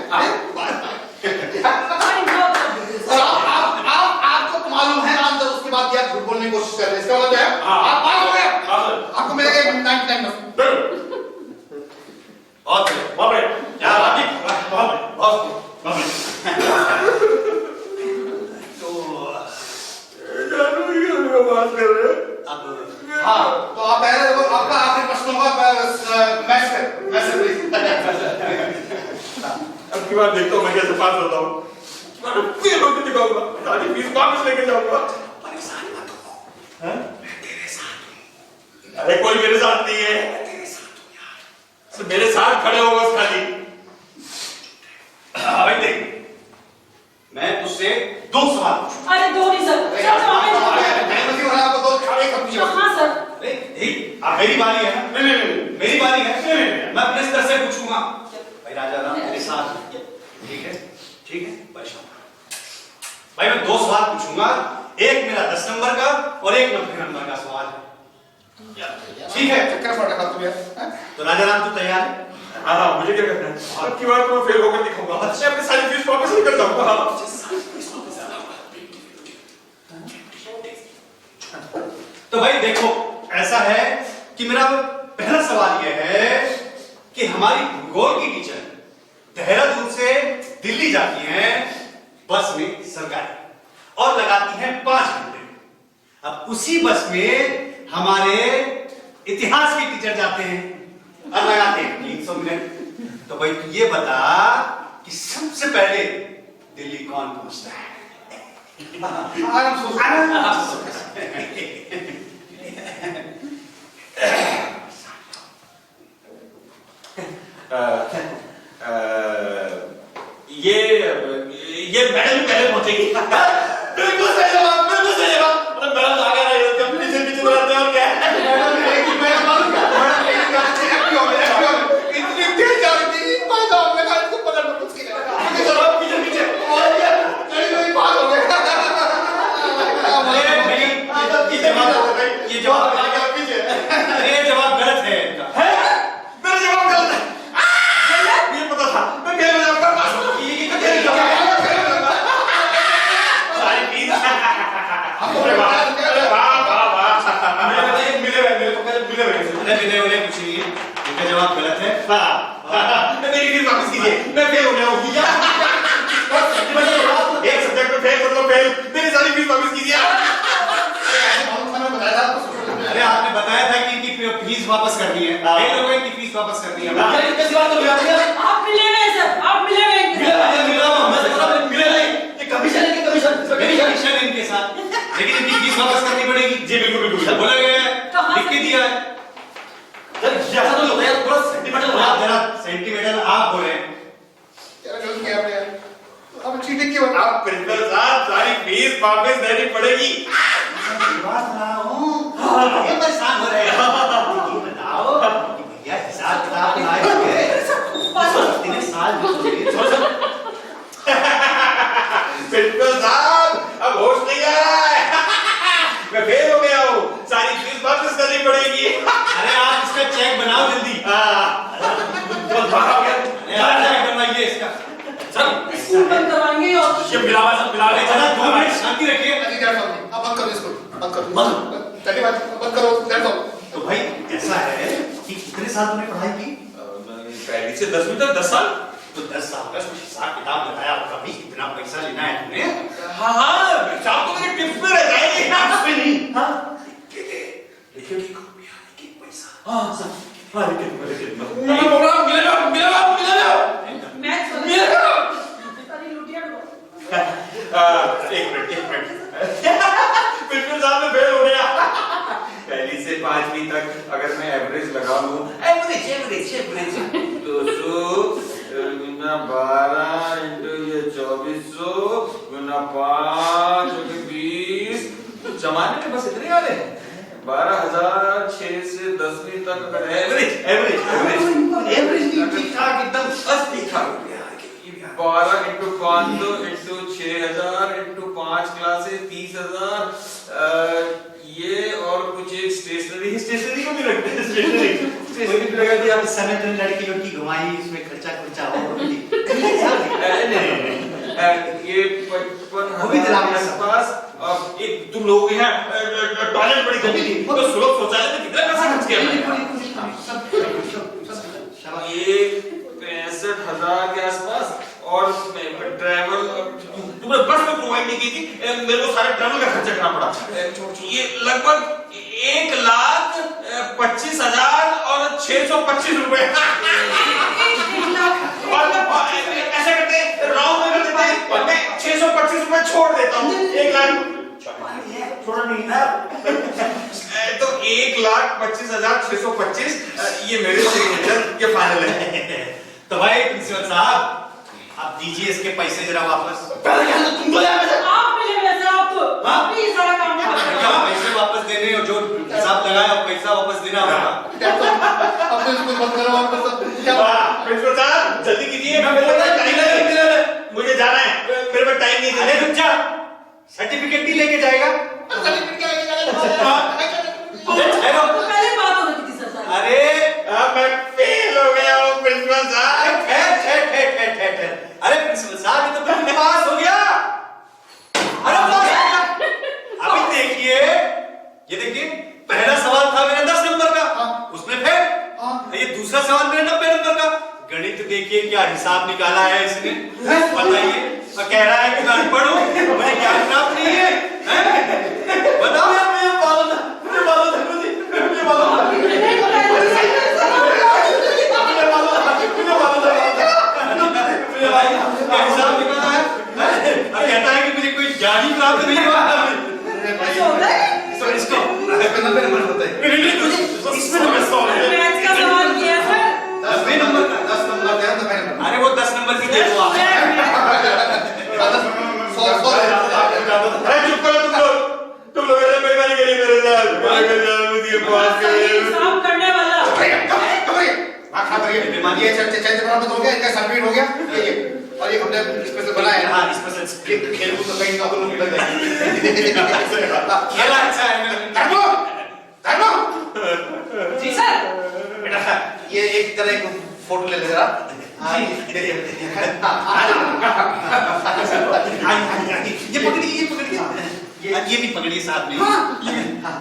और आपको मालूम है आंसर, उसके बाद भी आप झूठ बोलने की कोशिश कर रहे हैं। इसका मतलब है आप पास हो गए। आपको मिलेगा 99
बहुत बढ़िया, यार अभी बहुत
बात कर रहे हैं।
हाँ, तो आप पहले देखो, आपका आखिरी प्रश्न होगा मैथ्स से प्लीज।
अब की बात देखता हूँ मैं कैसे पास होता हूँ। फेल होकर दिखाऊंगा, सारी फीस वापस लेके जाऊंगा।
परेशान मत हो,
हैं?
मैं तेरे साथ हूँ।
अरे कोई मेरे साथ नहीं है।
तेरे साथ हूँ यार।
तो मेरे साथ खड़े हो बस खाली।
भाई देख, मैं तुझसे 2 सवाल पूछूंगा।
अरे दो नहीं सर।
आपको दो खड़े सब कुछ
हाँ सर।
अब मेरी बारी है ना?
नहीं
मेरी बारी है। मैं अपने स्तर से पूछूंगा। भाई राजा राम तेरे साथ हूँ। ठीक है, परेशान मत हो। भाई मैं 2 सवाल पूछूंगा, एक मेरा 10 नंबर का और एक 90 नंबर का सवाल है। ठीक है,
चक्कर पड़ रहा तुम्हें।
तो राजा राम तू तैयार है?
हाँ मुझे क्या करना है? अब की बार तो मैं फेल होकर दिखाऊंगा। मैं अपनी सारी फीस वापस लेकर जाऊंगा।
तो भाई देखो, ऐसा है कि मेरा पहला सवाल यह है कि हमारी भूगोल की टीचर देहरादून से दिल्ली जाती हैं बस में सरकारी और लगाती हैं 5 घंटे। अब उसी बस में हमारे इतिहास के टीचर जाते हैं और लगाते हैं 300 मिनट। तो भाई तू ये बता कि सबसे पहले दिल्ली कौन पहुंचता है?
आराम से
ये मैडम पहले पहुंचेगी।
बिल्कुल सही जवाब, बिल्कुल सही जवाब। अरे मैडम आ गया ना, ये तो पीछे पीछे बनाते हैं और क्या है?
इतनी तेज जा रही थी, मैं तो अपने गाड़ी को पकड़ना मुश्किल है।
जवाब पीछे पीछे और क्या?
चलिए कोई पास हो गया।
अरे भाई, ये जवाब आ गया पीछे। अरे ये जवाब गलत है इनका।
मेरा जवाब गलत है। ये पता था मैं फेल हो जाऊंगा।
ये तेरे जवाब सारी फीस।
अरे वाह मिले मेरे को पहले मिले
अरे मिले उन्हें कुछ नहीं है, इनका जवाब गलत है।
मेरी फीस वापस कीजिए, मैं फेल हो गया हूँ। एक सब्जेक्ट में फेल मतलब फेल, मेरी सारी फीस वापस कीजिए।
अरे आपने बताया था कि इनकी फीस वापस करनी है, ये लोगों की फीस वापस करनी है। कैसी बात हो रही है?
आप मिले नहीं सर, आप मिले नहीं।
मिला मैं मिला नहीं, ये कमीशन है कि कमीशन?
मेरी कनेक्शन है इनके साथ, लेकिन इनकी फीस वापस करनी पड़ेगी।
जी बिल्कुल बिल्कुल
बोला गया है,
कहाँ
लिख के
से?
दिया है।
सर ऐसा तो होता है, थोड़ा सेंटीमेंटल
आप जरा सेंटीमेंटल आप बोले।
अब चीटिंग क्यों?
आप प्रिंसिपल साहब सारी फीस वापस देनी पड़ेगी।
बात रहा हूँ, ये परेशान हो रहे हैं। ये बताओ कि भैया हिसाब किताब लाए इतने साल
प्रिंसिपल साहब अब होश नहीं आ रहा है। मैं फेल हो गया हूँ, सारी फीस वापस करनी पड़ेगी।
अरे आप इसका चेक बनाओ जल्दी।
बहुत भागा हो गया।
चेक बनवाइए इसका।
सर
स्कूल बंद करवाएंगे और
ये मिलावा सब मिला ले
चला 2 मिनट शांति रखिए।
बंद करो इसको, बंद करो, चलिए बंद करो, दैट्स ऑल।
तो भाई ऐसा है कि कितने साल तुमने पढ़ाई की?
पहली से 10वीं तक 10 साल।
तो 10 साल का कुछ हिसाब किताब लगाया होगा भाई, इतना पैसा लेना है तुमने।
हाँ शाम को मेरे टिप्स में रह जाएंगे।
उसमें नहीं, हाँ
देखिए कि रुपया कि पैसा।
हाँ सब
मैं बोल रहा हूं मिलेगा
मैच सारी लुटिया लो।
एक मिनट प्रिंसिपल साहब में फेल हो गया। पहली से 5वीं तक अगर मैं एवरेज लगा लूं, एवरेज 200 गुना 12 इंटू ये 2400 गुना 5 जो कि 20 जमाने में बस इतने आ रहे हैं। 12,006 से 10वीं तक अगर एवरेज ठीक ठाक एकदम बस ठीक ठाक हो गया। 12 इंटू 500 इंटू 6,000 इंटू 5 क्लासेस 30,000। ये और कुछ एक स्टेशनरी को भी रखते हैं। स्टेशनरी भी लगा दिया।
अब इस समय तुमने लड़की लोग घुमाई, इसमें खर्चा हो।
ये 55,000 के आसपास। अब एक तुम लोगों के यहाँ टॉयलेट बड़ी गंदी थी, तो सुलभ शौचालय में कितना पैसा खर्च किया? ये 65,000 के आसपास। और ट्रैवल तुमने बस में प्रोवाइड नहीं की थी, मेरे को सारे ट्रैवल का खर्चा करना पड़ा। ये लगभग 1,25,000 और 625 रुपए। और ऐसा करते हैं, राउंड में कर देते हैं, और मैं 625 रुपए छोड़ देता हूँ। 1 लाख
थोड़ा नहीं था।
तो 1,25,625 ये मेरे सिग्नेचर ये फाइनल है।
तो भाई प्रिंसिपल साहब आप दीजिए इसके पैसे जरा वापस।
पहले क्या तुम तो यार
आप मिले वैसे आप तो अपनी सारा काम
क्या पैसे वापस देने और जो हिसाब लगाया वो पैसा वापस देना होगा।
अब तो इसको बंद करो वापस। क्या
प्रिंसिपल साहब जल्दी कीजिए, मुझे जाना है, मेरे पास टाइम नहीं
अरे
है।
रुक जा, सर्टिफिकेट भी लेके जाएगा।
सर्टिफिकेट क्या
पहले बात हो रही थी सर।
अरे
मैं फेल हो गया हूँ प्रिंसिपल साहब।
ठहर। अरे प्रिंसिपल साहब ये तो बिल्कुल पास हो गया। अरे पास हो गया। अभी देखिए, ये देखिए पहला सवाल था मेरा 10 नंबर का, उसमें फेल। ये दूसरा सवाल मेरा 90 नंबर का। गणित देखिए क्या हिसाब निकाला है इसने, बताइए। और कह रहा है कि मैं अनपढ़ हूँ, मुझे ज्ञान प्राप्त नहीं है, बताओ यार। मुझे मालूम था। हिसाब निकाला है, अब कहता है कि मुझे कोई ज्ञान ही प्राप्त नहीं हुआ। इसको
90 नंबर होता है।
इसमें नंबर 100 है।
मैच का सवाल किया सर।
10 नंबर का।
10 नंबर का है तो मैंने
अरे वो 10 नंबर की दे दो आप।
100
अरे चुप करो तुम लोग ऐसे बेईमानी करी मेरे साथ। मुझे पास
हिसाब करने वाला
ये चैत्र बराबर हो गया, इनका सर्टिफिकेट हो गया। ये और ये हमने स्पेशल बनाया है।
हाँ स्पेशल
ये खेल कूद तो कहीं ना कहीं लग जाएगा।
खेला अच्छा है।
धर्मो
जी सर।
बेटा ये एक तरह एक फोटो ले ले जरा। हाँ ये
पकड़िए ये भी पकड़िए साथ में।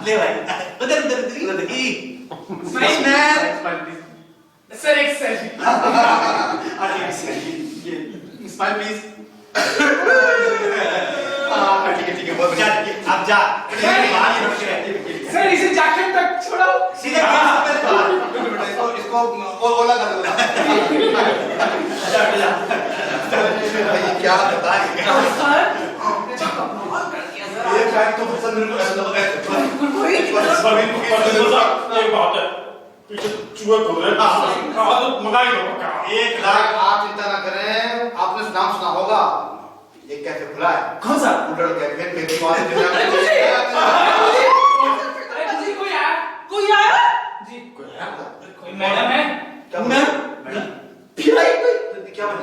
ले भाई उधर
सर एक सेल्फी।
Smile please. ठीक है बहुत
जा
बढ़िया।
अब जा।
सर इसे जैकेट तक छोड़ो।
सीधे
इसको ओला कर दो। क्या बताएं।
सर
शायद तो भसन मेरे को ऐसा लगा है
एक बात है पीछे चूहे को रहे हाँ तो मंगाई दो पक्का
1 लाख आप चिंता ना करें आपने नाम सुना होगा ये कैफे खुला है
कौन सा
उधर कैफे पे भी वहां से
अरे जी कोई आया जी कोई मैडम है
फिर आई कोई क्या बना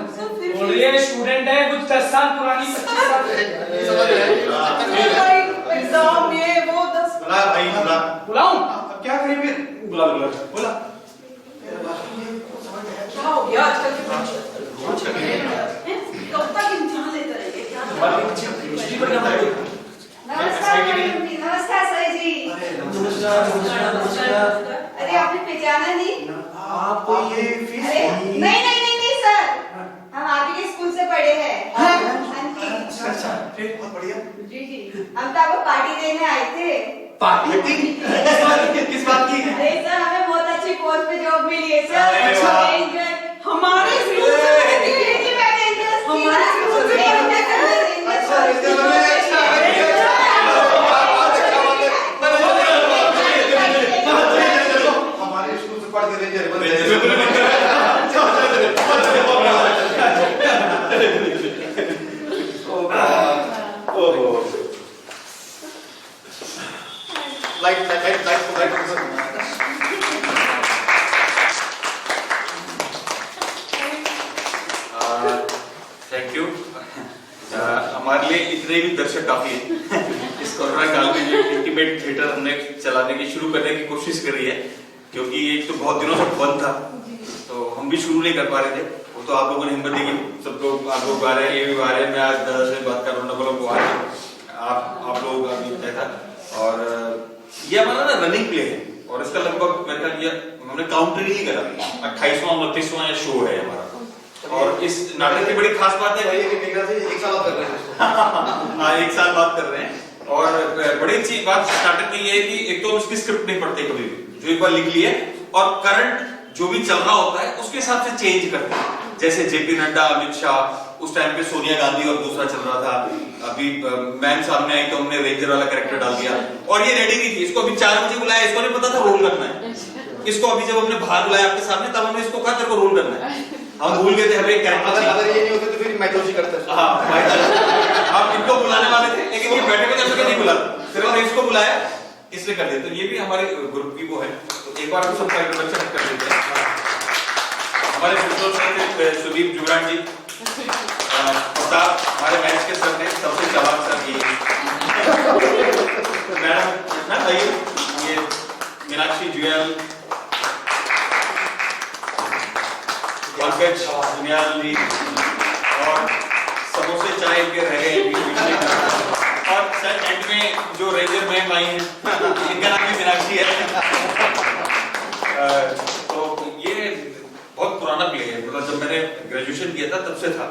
बोल रही है स्टूडेंट है कुछ 10 साल पुरानी 25 साल
एग्जाम ये वो 10
बुला भाई बुला
बुलाऊं
अब क्या करें फिर
बुला
बोला
क्या हो गया आजकल के बच्चे कब तक इम्तिहान लेते रहेंगे क्या
नमस्कार मैडम जी नमस्कार सर जी अरे आपने पहचाना नहीं
आपको ये फीस
अरे नहीं नहीं नहीं नहीं सर हम आप ही के स्कूल से पढ़े हैं हाँ जी
अच्छा बहुत बढ़िया
जी जी हम तो आपको पार्टी देने आए थे
पार्टी किस बात की
अरे सर हमें बहुत अच्छी पोस्ट पे जॉब मिली है सर
अरे वाह।
हमारे स्कूल से हमारे स्कूल से
अच्छा रिश्ते बने अच्छा हमारे स्कूल से पढ़ के रेंजर बन गए
ओहो
थैंक यू हमारे लिए इतने भी दर्शक काफी है इस कोरोना काल में जो इंटीमेट थिएटर हमने चलाने की शुरू करने की कोशिश करी है क्योंकि एक तो बहुत दिनों से बंद था तो हम भी शुरू नहीं कर पा रहे थे वो तो आप लोगों ने हिम्मत दी कि सब लोग आप लोग आ रहे हैं ये भी आ रहे हैं मैं आज दादा से बात कर रहा हूँ बोलो आ रहे हैं आप लोग का भी तय था और ये हमारा ना रनिंग प्ले है और इसका लगभग मेरे ख्याल ये हमने काउंटर ही नहीं करा 28वां 29वां या शो है हमारा और इस नाटक की बड़ी खास बात है
एक साल बाद कर रहे हैं
हाँ 1 साल बात कर रहे हैं और बड़ी अच्छी बात इस नाटक में ये है कि एक तो हम इसकी स्क्रिप्ट नहीं पढ़ते कभी भी जो एक बार लिख ली है और करंट जो भी चल रहा होता है उसके हिसाब से चेंज करते हैं जैसे जेपी नड्डा अमित शाह उस टाइम पे सोनिया गांधी और दूसरा चल रहा था अभी मैम सामने आई तो हमने रेंजर वाला कैरेक्टर डाल दिया और ये रेडी नहीं थी इसको अभी 4 बजे बुलाया इसको नहीं पता था रोल करना है इसको अभी जब हमने बाहर बुलाया आपके सामने तब हमने इसको कहा तेरे को रोल करना है हम भूल गए थे हमें एक कैरेक्टर
अगर ये नहीं होते तो फिर माइथोलॉजी करते
हाँ हम इनको बुलाने वाले थे लेकिन ये बैठे हुए थे नहीं बुला फिर हमने इसको बुलाया इसलिए कर दिया तो ये भी हमारे ग्रुप की वो है तो एक बार हम सब इंट्रोडक्शन कर देते हैं हमारे सुदीप जुगरान जी प्रताप हमारे मैच के सर ने सबसे जवाब सर ये मैडम आइए ये मीनाक्षी जुएल पंकज जुनियाल जी और समोसे चाय के रह गए और सर एंड में जो रेंजर मैम आई हैं इनका नाम भी मीनाक्षी है तो ये बहुत पुराना प्ले है मतलब जब मैंने ग्रेजुएशन किया था तब से था